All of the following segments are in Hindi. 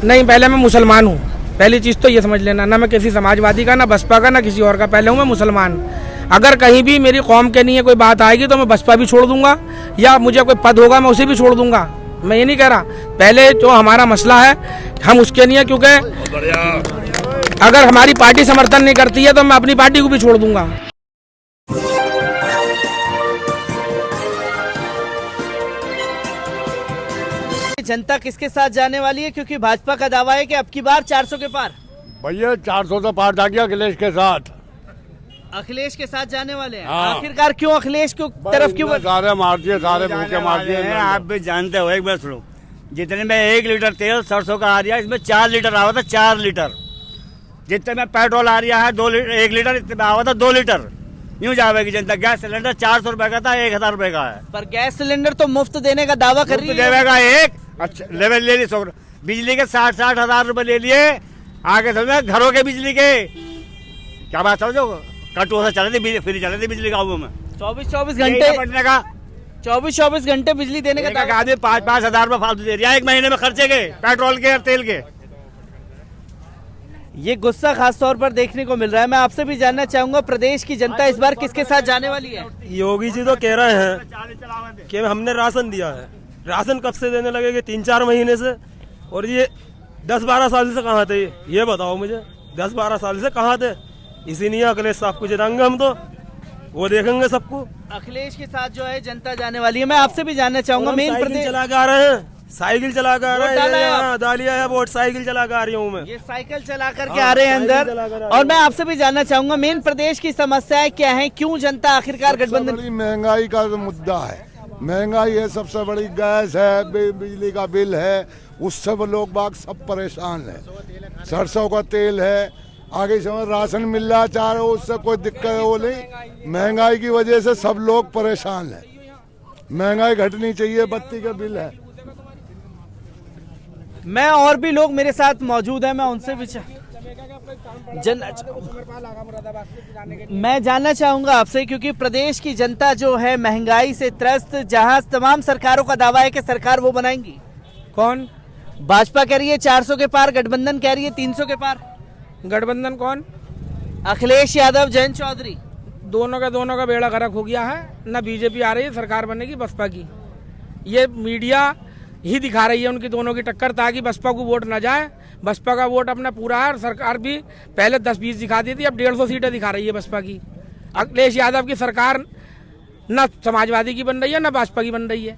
नहीं, पहले मैं मुसलमान हूँ। पहली चीज़ तो ये समझ लेना, ना मैं किसी समाजवादी का, ना बसपा का, ना किसी और का। पहले हूँ मैं मुसलमान। अगर कहीं भी मेरी कौम के लिए कोई बात आएगी तो मैं बसपा भी छोड़ दूंगा, या मुझे कोई पद होगा मैं उसे भी छोड़ दूंगा। मैं ये नहीं कह रहा, पहले जो हमारा मसला है हम उसके लिए, क्योंकि अगर हमारी पार्टी समर्थन नहीं करती है तो मैं अपनी पार्टी को भी छोड़ दूंगा। जनता किसके साथ जाने वाली है, क्योंकि भाजपा का दावा है कि अब की बार 400 के पार। भैया 400 तो पार जा गया अखिलेश के साथ। अखिलेश के साथ जाने वाले हैं। हाँ। आखिरकार क्यों अखिलेश की तरफ क्यों? सारे मार दिए, सारे भूखे मार दिए। आप भी जानते हो, एक बार सुनो, जितने में 1 लीटर तेल सरसों का आ रहा है, इसमें 4 लीटर आवा था। 4 लीटर जितने में पेट्रोल आ रहा है 1 लीटर, इतने में आवा था 2 लीटर। यूँ जाएगी जनता। गैस सिलेंडर 400 रुपए का था, 1000 रुपए का है। पर गैस सिलेंडर तो मुफ्त देने का दावा कर रही है। देगा एक अच्छा लेवल ले ली। बिजली के 60-60 हजार रुपए ले लिए। आगे समझो घरों के बिजली के क्या बात समझो, कटु से चले थे, फ्री चले थे बिजली गाँव में। 24-24 घंटे पड़ने का 24-24 घंटे बिजली देने का दावा। आदमी 5-5 हजार रुपए फालतू दे रहा है 1 महीने में खर्चे के, पेट्रोल के और तेल के। ये गुस्सा खास तौर पर देखने को मिल रहा है। मैं आपसे भी जानना चाहूंगा, प्रदेश की जनता इस बार किसके साथ जाने वाली है? योगी जी तो कह रहे हैं कि हमने राशन दिया है। राशन कब से देने लगेंगे? 3-4 महीने से। और ये 10-12 साल से कहाँ थे? ये बताओ मुझे, 10-12 साल से कहाँ थे? इसीलिए अखिलेश साहब को जिताएंगे हम, तो वो देखेंगे सबको। अखिलेश के साथ जो है जनता जाने वाली है। मैं आपसे भी जानना चाहूंगा, मेन प्रदेश चला के आ रहे हैं, साइकिल चला कर आ रहे हैं, डालिया है वोट, साइकिल चला कर आ रही हूँ मैं। ये साइकिल चला करके आ रहे हैं अंदर। और मैं आपसे भी जानना चाहूंगा, मेन प्रदेश की समस्याएं क्या हैं? क्यों जनता आखिरकार गठबंधन? बड़ी महंगाई का मुद्दा है। महंगाई है, सबसे बड़ी गैस है, बिजली का बिल है, उससे वो लोग बाग सब परेशान है। सरसों का तेल है, आगे समय राशन मिल रहा चाह रहे, उससे कोई दिक्कत है वो नहीं। महंगाई की वजह से सब लोग परेशान है। महंगाई घटनी चाहिए, बत्ती का बिल है। मैं और भी लोग मेरे साथ मौजूद हैं, मैं उनसे भी मैं जानना चाहूंगा आपसे, क्योंकि प्रदेश की जनता जो है महंगाई से त्रस्त, जहां तमाम सरकारों का दावा है कि सरकार वो बनाएंगी। कौन? भाजपा कह रही है 400 के पार, गठबंधन कह रही है 300 के पार। गठबंधन कौन? अखिलेश यादव, जयंत चौधरी। दोनों का बेड़ा गर्क हो गया है। ना बीजेपी आ रही है, सरकार बनेगी बसपा की। ये मीडिया ही दिखा रही है उनकी दोनों की टक्कर, ताकि बसपा को वोट न जाए। बसपा का वोट अपना पूरा है। सरकार भी पहले 10-20 दिखाती थी, अब 150 सीटें दिखा रही है बसपा की। अखिलेश यादव की सरकार न समाजवादी की बन रही है, न भाजपा की बन रही है,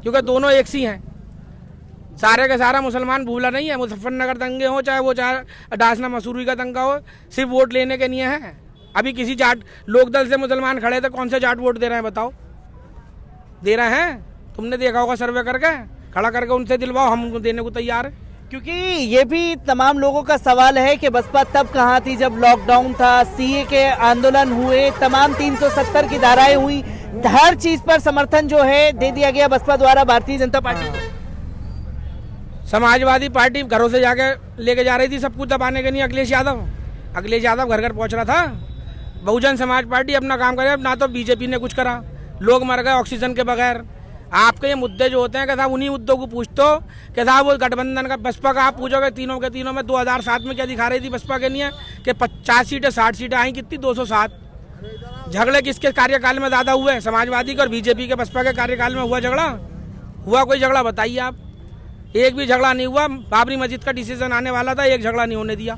क्योंकि दोनों एक सी हैं। सारे का सारा मुसलमान भूला नहीं है। मुजफ्फरनगर दंगे हो, चाहे वो चाहे डासना मसूरी का दंगा हो, सिर्फ वोट लेने के लिए है। अभी किसी जाट लोकदल से मुसलमान खड़े थे, कौन से जाट वोट दे रहे हैं बताओ? दे रहे हैं? तुमने देखा होगा सर्वे करके, खड़ा करके उनसे दिलवाओ, हम उनको देने को तैयार है। क्योंकि ये भी तमाम लोगों का सवाल है कि बसपा तब कहाँ थी जब लॉकडाउन था, सीए के आंदोलन हुए, तमाम 370 की धाराएं हुई, हर चीज पर समर्थन जो है दे दिया गया बसपा द्वारा भारतीय जनता पार्टी को। समाजवादी पार्टी घरों से जाके लेके जा रही थी सब कुछ दबाने के लिए। अखिलेश यादव घर घर पहुंच रहा था। बहुजन समाज पार्टी अपना काम करे, ना तो बीजेपी ने कुछ करा। लोग मर गए ऑक्सीजन के बगैर। आपके ये मुद्दे जो होते हैं कि साहब उन्हीं मुद्दों को पूछते हो कि साहब वो गठबंधन का बसपा का आप पूछोगे तीनों के तीनों में 2007 में क्या दिखा रही थी बसपा के लिए कि 50 सीटें 60 सीटें आई, कितनी 207। झगड़े किसके कार्यकाल में ज़्यादा हुए? समाजवादी के और बीजेपी के। बसपा के कार्यकाल में हुआ झगड़ा? हुआ कोई झगड़ा बताइए आप? एक भी झगड़ा नहीं हुआ। बाबरी मस्जिद का डिसीजन आने वाला था, एक झगड़ा नहीं होने दिया,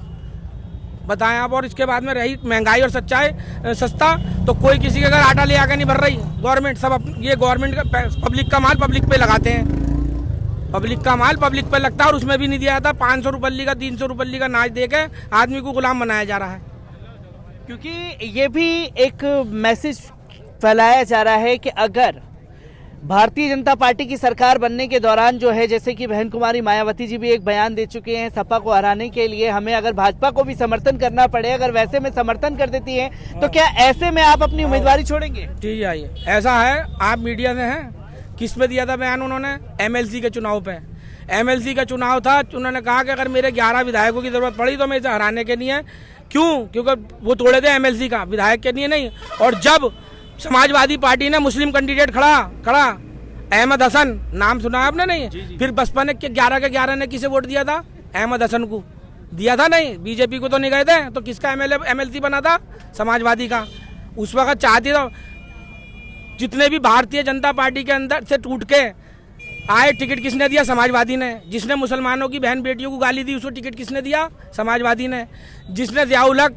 बताएं आप। और इसके बाद में रही महंगाई और सस्ता, तो कोई किसी के घर आटा ले आकर नहीं भर रही गवर्नमेंट। सब ये गवर्नमेंट का पब्लिक का माल पब्लिक पे लगाते हैं। पब्लिक का माल पब्लिक पे लगता है, और उसमें भी नहीं दिया जाता। 500 रुपये का 300 रुपये का नाच दे के आदमी को गुलाम बनाया जा रहा है। क्योंकि ये भी एक मैसेज फैलाया जा रहा है कि अगर भारतीय जनता पार्टी की सरकार बनने के दौरान जो है, जैसे कि बहन कुमारी मायावती जी भी एक बयान दे चुके हैं, सपा को हराने के लिए हमें अगर भाजपा को भी समर्थन करना पड़े, अगर वैसे में समर्थन कर देती है तो क्या ऐसे में आप अपनी उम्मीदवारी छोड़ेंगे? ठीक है, ऐसा है। आप मीडिया से हैं, किस पे दिया था बयान उन्होंने? एमएलसी के चुनाव पे। एमएलसी का चुनाव था, उन्होंने कहा कि अगर मेरे 11 विधायकों की जरूरत पड़ी तो मैं इसे हराने के लिए। क्यों? क्योंकि वो तोड़े थे एमएलसी का, विधायक के लिए नहीं। और जब समाजवादी पार्टी ने मुस्लिम कैंडिडेट खड़ा अहमद हसन, नाम सुना है आपने? नहीं। फिर बसपा ने 11 के 11 ने किसे वोट दिया था? अहमद हसन को दिया था नहीं, बीजेपी को तो नहीं गए थे, तो किसका एमएलसी बना था? समाजवादी का। उस वक्त चाहती तो जितने भी भारतीय जनता पार्टी के अंदर से टूट के आए, टिकट किसने दिया? समाजवादी ने। जिसने मुसलमानों की बहन बेटियों को गाली दी, उसको टिकट किसने दिया? समाजवादी ने। जिसने ज़ियाउल हक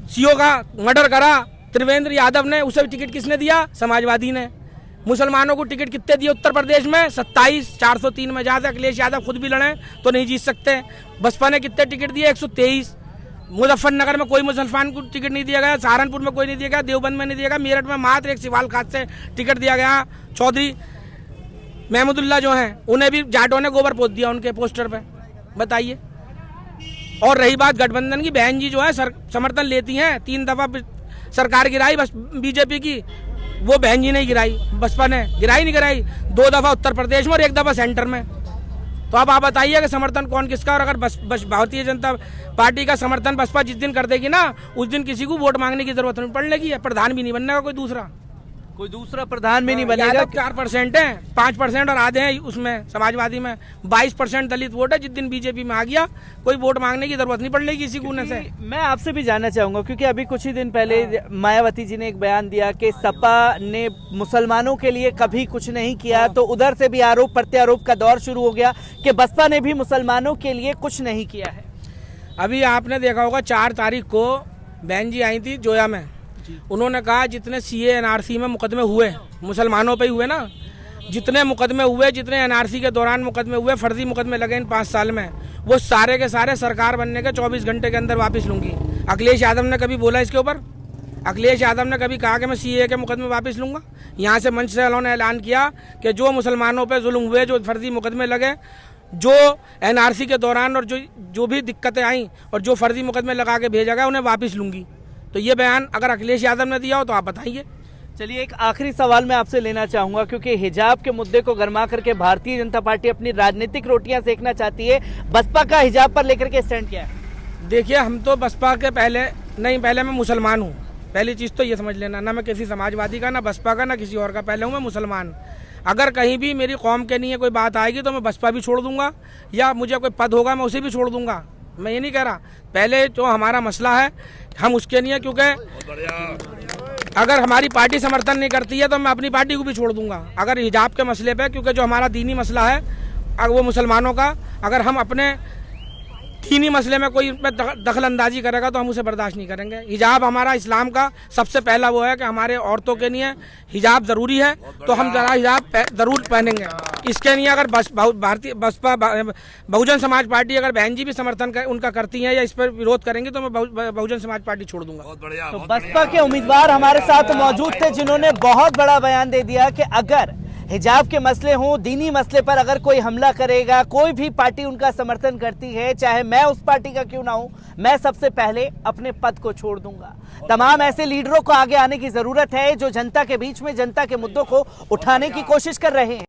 सीओ का मर्डर करा, त्रिवेंद्र यादव ने, उसे टिकट किसने दिया? समाजवादी ने। मुसलमानों को टिकट कितने दिए उत्तर प्रदेश में? 27, 403 में। जहाँ से अखिलेश यादव खुद भी लड़े तो नहीं जीत सकते। बसपा ने कितने टिकट दिए? 123। मुजफ्फरनगर में कोई मुसलमान को टिकट नहीं दिया गया, सहारनपुर में कोई नहीं दिया गया, देवबंद में नहीं दिया गया, मेरठ में मात्र एक सिवाल खास से टिकट दिया गया। चौधरी महमूदुल्लाह जो हैं, उन्हें भी जाटों ने गोबर पोत दिया उनके पोस्टर पे। बताइए। और रही बात गठबंधन की, बहन जी जो है समर्थन लेती हैं, 3 दफा सरकार गिराई बस बीजेपी की, वो बहन जी ने गिराई, बसपा ने गिराई नहीं गिराई। 2 दफा उत्तर प्रदेश में और 1 दफा सेंटर में। तो अब आप बताइए कि समर्थन कौन किसका? और अगर बस भारतीय जनता पार्टी का समर्थन बसपा जिस दिन कर देगी ना, उस दिन किसी को वोट मांगने की जरूरत नहीं पड़ेगी, प्रधान भी नहीं बनने का कोई दूसरा प्रधान भी नहीं बनेगा। 4% है, 5% और आधे हैं उसमें समाजवादी में, 22% दलित वोट है। जिस दिन बीजेपी में आ गया, कोई वोट मांगने की जरूरत नहीं पड़ेगी किसी को से। मैं आपसे भी जानना चाहूंगा, क्योंकि अभी कुछ ही दिन पहले मायावती जी ने एक बयान दिया कि सपा ने मुसलमानों के लिए कभी कुछ नहीं किया, तो उधर से भी आरोप प्रत्यारोप का दौर शुरू हो गया कि बसपा ने भी मुसलमानों के लिए कुछ नहीं किया है। अभी आपने देखा होगा 4 तारीख को बहन जी आई थी जोया में, उन्होंने कहा जितने सीए एनआरसी में मुकदमे हुए, मुसलमानों पे ही हुए ना, जितने मुकदमे हुए, जितने एनआरसी के दौरान मुकदमे हुए, फर्जी मुकदमे लगे इन 5 साल में, वो सारे के सारे सरकार बनने के 24 घंटे के अंदर वापस लूंगी। अखिलेश यादव ने कभी बोला इसके ऊपर? अखिलेश यादव ने कभी कहा कि मैं सीए के मुकदमे वापस लूंगा? यहाँ से मंच से उन्होंने ऐलान किया कि जो मुसलमानों पर जुल्म हुए, जो फर्जी मुकदमे लगे, जो एनआरसी के दौरान और जो भी दिक्कतें आई और जो फर्जी मुकदमे लगा के भेजा गया, उन्हें वापस लूंगी। तो ये बयान अगर अखिलेश यादव ने दिया हो तो आप बताइए। चलिए, एक आखिरी सवाल मैं आपसे लेना चाहूंगा, क्योंकि हिजाब के मुद्दे को गरमा करके भारतीय जनता पार्टी अपनी राजनीतिक रोटियां सेकना चाहती है। बसपा का हिजाब पर लेकर के स्टैंड क्या है? देखिए, हम तो बसपा के पहले मैं मुसलमान हूँ। पहली चीज़ तो ये समझ लेना, ना मैं किसी समाजवादी का, ना बसपा का, ना किसी और का, पहले हूँ मैं मुसलमान। अगर कहीं भी मेरी कौम के लिए कोई बात आएगी तो मैं बसपा भी छोड़ दूंगा, या मुझे कोई पद होगा मैं उसे भी छोड़ दूंगा। मैं ये नहीं कह रहा, पहले जो हमारा मसला है हम उसके लिए, क्योंकि अगर हमारी पार्टी समर्थन नहीं करती है तो मैं अपनी पार्टी को भी छोड़ दूंगा। अगर हिजाब के मसले पे, क्योंकि जो हमारा दीनी मसला है अगर वो मुसलमानों का, अगर हम अपने दीनी मसले में कोई दखल अंदाजी करेगा तो हम उसे बर्दाश्त नहीं करेंगे। हिजाब हमारा इस्लाम का सबसे पहला वो है कि हमारे औरतों के लिए हिजाब ज़रूरी है, तो हम ज़रा हिजाब ज़रूर पहनेंगे। इसके लिए अगर भारतीय बसपा बहुजन समाज पार्टी अगर बहन जी भी समर्थन उनका करती हैं या इस पर विरोध करेंगे तो मैं बहुजन समाज पार्टी छोड़ दूंगा। तो बसपा के उम्मीदवार हमारे साथ मौजूद थे, जिन्होंने बहुत बड़ा बयान दे दिया कि अगर हिजाब के मसले हों, दीनी मसले पर अगर कोई हमला करेगा, कोई भी पार्टी उनका समर्थन करती है, चाहे मैं उस पार्टी का क्यों ना हूं, मैं सबसे पहले अपने पद को छोड़ दूंगा। तमाम ऐसे लीडरों को आगे आने की जरूरत है जो जनता के बीच में जनता के मुद्दों को उठाने की कोशिश कर रहे हैं।